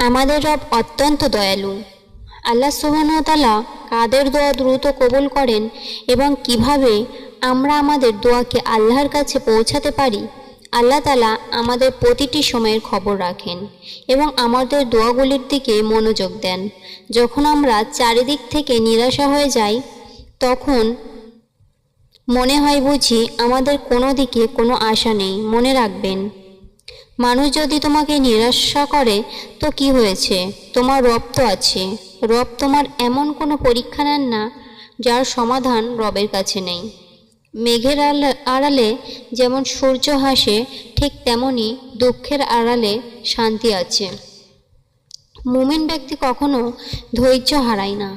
আমাদের রব অত্যন্ত দয়ালু। আল্লাহ সুবহানাহু ওয়া তাআলা কাদের দোয়া দ্রুত কবুল করেন এবং কিভাবে আমরা আমাদের দোয়াকে আল্লাহর কাছে পৌঁছাতে পারি, আল্লাহ তাআলা আমাদের প্রতিটি সময়ের খবর রাখেন এবং আমাদের দোয়াগুলির দিকে মনোযোগ দেন। যখন আমরা চারিদিক থেকে নিরাশা হয়ে যাই, তখন মনে হয় বুঝি আমাদের কোনো দিকে কোনো আশা নেই। মনে রাখবেন, মানুষ যদি তোমাকে নিরাশা করে তো কি হয়েছে, তোমার রব তো আছে। রব তোমার এমন কোনো পরীক্ষা নেন না যার সমাধান রবের কাছে নেই। মেঘের আড়ালে যেমন সূর্য হাসে, ঠিক তেমনি দুঃখের আড়ালে শান্তি আছে। মুমিন ব্যক্তি কখনো ধৈর্য হারায় না।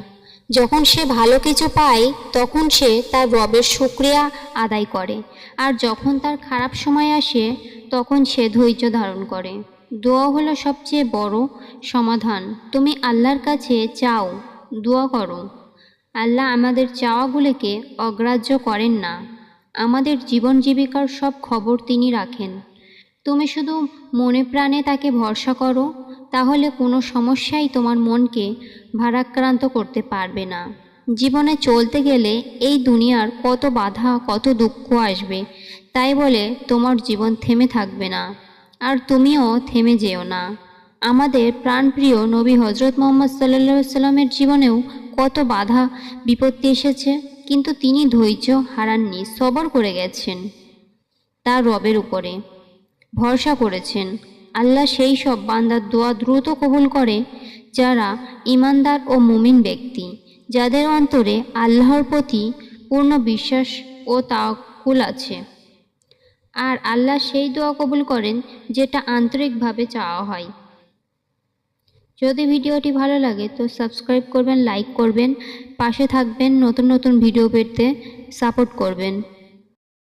যখন সে ভালো কিছু পায় তখন সে তার রবের শুকরিয়া আদায় করে, আর যখন তার খারাপ সময় আসে তখন সে ধৈর্য ধারণ করে। দোয়া হলো সবচেয়ে বড় সমাধান। তুমি আল্লাহর কাছে চাও, দোয়া করো। আল্লাহ আমাদের চাওয়াগুলোকে অগ্রাহ্য করেন না। আমাদের জীবন জীবিকার সব খবর তিনি রাখেন। তুমি শুধু মনে প্রাণে তাকে ভরসা করো, তাহলে কোনো সমস্যাই তোমার মনকে ভারাক্রান্ত করতে পারবে না। জীবনে চলতে গেলে এই দুনিয়ার কত বাধা, কত দুঃখ আসবে, তাই বলে তোমার জীবন থেমে থাকবে না, আর তুমিও থেমে যেও না। আমাদের প্রাণপ্রিয় নবী হজরত মুহাম্মদ সাল্লাল্লাহু আলাইহি সাল্লামের জীবনেও কত বাধা বিপত্তি এসেছে, কিন্তু তিনি ধৈর্য হারাননি, সবর করে গেছেন তার রবের উপরে, ভরসা করেছেন। আল্লাহ সেই সব বান্দার দোয়া দ্রুত কবুল করে যারা ঈমানদার ও মুমিন ব্যক্তি, যাদের অন্তরে আল্লাহর প্রতি পূর্ণ বিশ্বাস ও তাওয়াক্কুল আছে। আর আল্লাহ সেই দোয়া কবুল করেন যেটা আন্তরিকভাবে চাওয়া হয়। যদি ভিডিওটি ভালো লাগে তো সাবস্ক্রাইব করবেন, লাইক করবেন, পাশে থাকবেন, নতুন নতুন ভিডিও পেতে সাপোর্ট করবেন।